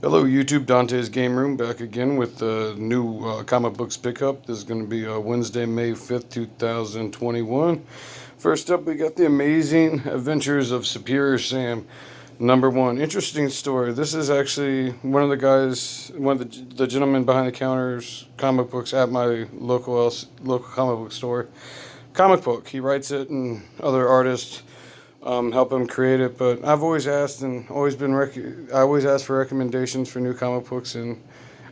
Hello YouTube, Dante's Game Room back again with the new comic books pickup. This is going to be Wednesday, May 5th, 2021. First up, we got The Amazing Adventures of Superior Sam, #1. Interesting story. This is actually one of the guys, one of the gentlemen behind the counters comic books at my local comic book store. Comic book. He writes it, and other artists help him create it. But I've always asked and always been I always ask for recommendations for new comic books, and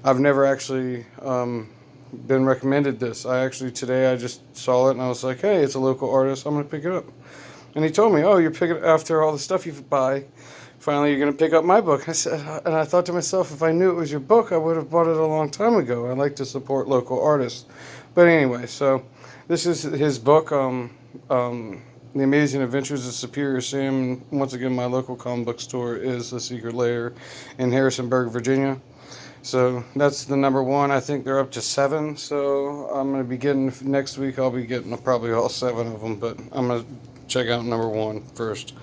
I've never actually been recommended this. Today I just saw it and I was like, hey, it's a local artist, I'm gonna pick it up. And he told me, oh, you're picking after all the stuff you buy. Finally, you're gonna pick up my book. I said, and I thought to myself, if I knew it was your book, I would have bought it a long time ago. I like to support local artists. But anyway, so this is his book. The Amazing Adventures of Superior Sam. Once again, my local comic book store is The Secret Lair in Harrisonburg, Virginia. So that's the #1. I think they're up to 7. So I'm going to be getting, next week I'll be getting probably all 7 of them. But I'm going to check out #1 first.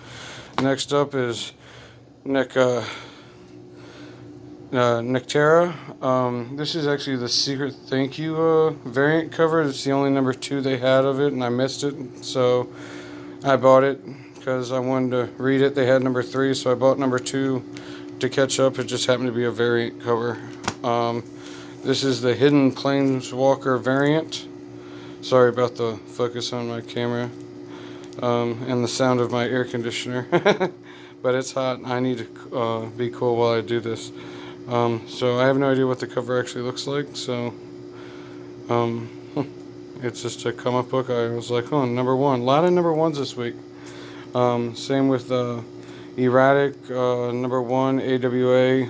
Next up is Nectera. This is actually the Secret Thank You variant cover. It's the only #2 they had of it, and I missed it. So I bought it because I wanted to read it. They had #3, so I bought #2 to catch up. It just happened to be a variant cover. This is the Hidden Planeswalker variant. Sorry about the focus on my camera and the sound of my air conditioner. But it's hot. I need to be cool while I do this. So I have no idea what the cover actually looks like. So it's just a comic book. I was like, oh, #1. A lot of #1s this week. Same with Erratic, #1, AWA.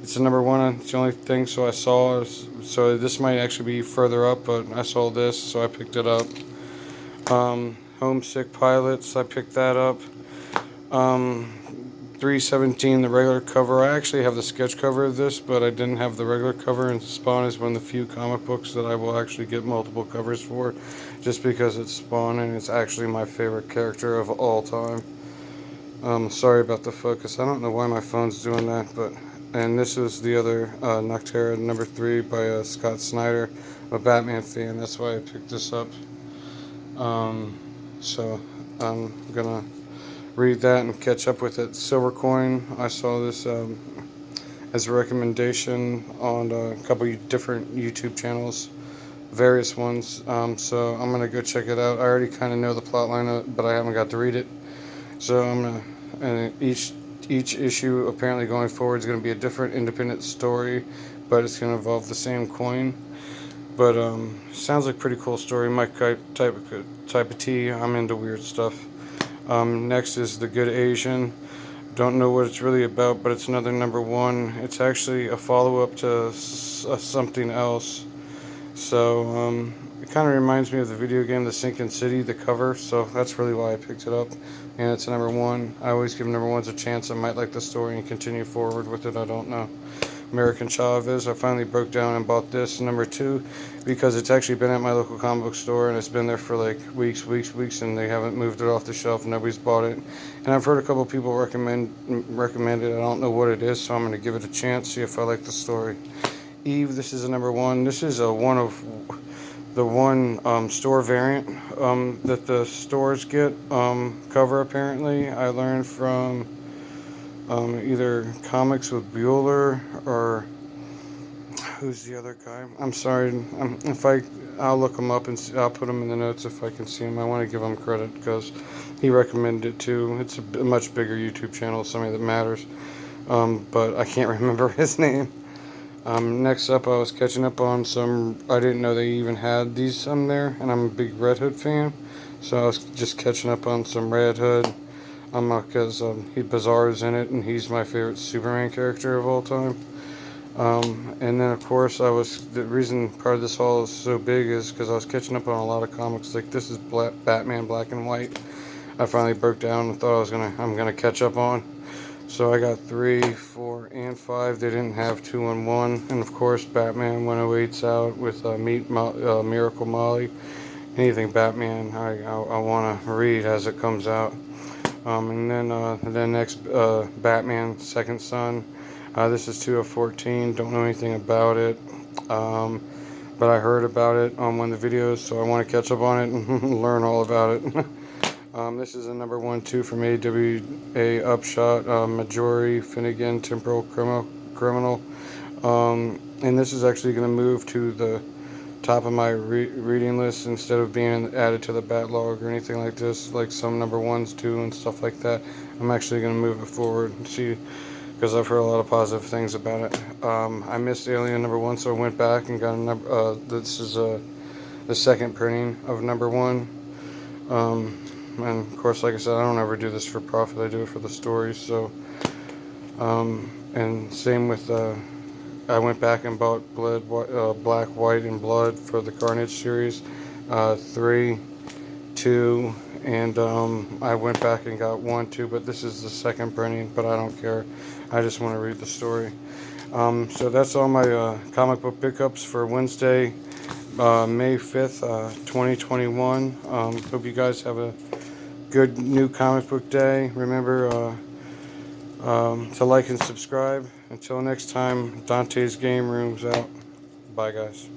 It's a #1. It's the only thing. So I saw. So this might actually be further up, but I saw this, so I picked it up. Homesick Pilots. I picked that up. 317, the regular cover. I actually have the sketch cover of this, but I didn't have the regular cover, and Spawn is one of the few comic books that I will actually get multiple covers for, just because it's Spawn and it's actually my favorite character of all time. Sorry about the focus. I don't know why my phone's doing that, but... And this is the other Nectera, #3 by Scott Snyder. I'm a Batman fan, that's why I picked this up. So I'm gonna read that and catch up with it. Silver Coin, I saw this as a recommendation on a couple of different YouTube channels, various ones. So I'm gonna go check it out. I already kind of know the plot line, but I haven't got to read it. So I'm gonna, and each issue apparently going forward is gonna be a different independent story, but it's gonna involve the same coin. But sounds like a pretty cool story. My type of tea. I'm into weird stuff. Next is The Good Asian. Don't know what it's really about, but it's another #1. It's actually a follow-up to something else. So it kind of reminds me of the video game The Sinking City, the cover. So that's really why I picked it up. And it's #1. I always give #1s a chance. I might like the story and continue forward with it. I don't know. American Chavez. I finally broke down and bought this #2 because it's actually been at my local comic book store, and it's been there for like weeks, and they haven't moved it off the shelf. Nobody's bought it, and I've heard a couple people recommend it. I don't know what it is, so I'm going to give it a chance, see if I like the story. Eve. This is a #1. This is one of the store variant that the stores get cover. Apparently, I learned from either Comics with Bueller or who's the other guy? I'm sorry. I'll look him up and I'll put him in the notes if I can see him. I want to give him credit because he recommended it too. It's a much bigger YouTube channel, something that matters. But I can't remember his name. Next up, I was catching up on some. I didn't know they even had these on there, and I'm a big Red Hood fan, so I was just catching up on some Red Hood. Because Bizarre is in it, and he's my favorite Superman character of all time. And then, of course, the reason part of this haul is so big is because I was catching up on a lot of comics. Like this is Batman Black and White. I finally broke down and thought I'm gonna catch up on. So I got 3, 4, and 5. They didn't have 2 and 1, and of course, Batman 108's out with Miracle Molly. Anything Batman, I want to read as it comes out. And then the next Batman Second Son. This is 2 of 14. Don't know anything about it, but I heard about it on one of the videos, so I want to catch up on it and learn all about it. This is a number 1/2 from AWA Upshot, Majori Finnegan Temporal Criminal. And this is actually going to move to the top of my reading list instead of being added to the backlog or anything like this, like some number 1s do and stuff like that. I'm actually going to move it forward and see, because I've heard a lot of positive things about it. I missed Alien number 1, so I went back and got a number. This is the second printing of number 1. And of course, like I said, I don't ever do this for profit. I do it for the stories. So, and same with I went back and bought Black, White, and Blood for the Carnage series, 3, 2, and I went back and got 1, 2, but this is the second printing, but I don't care. I just want to read the story. So that's all my comic book pickups for Wednesday, May 5th, 2021. Hope you guys have a good new comic book day. Remember to like and subscribe. Until next time, Dante's Game Room's out. Bye, guys.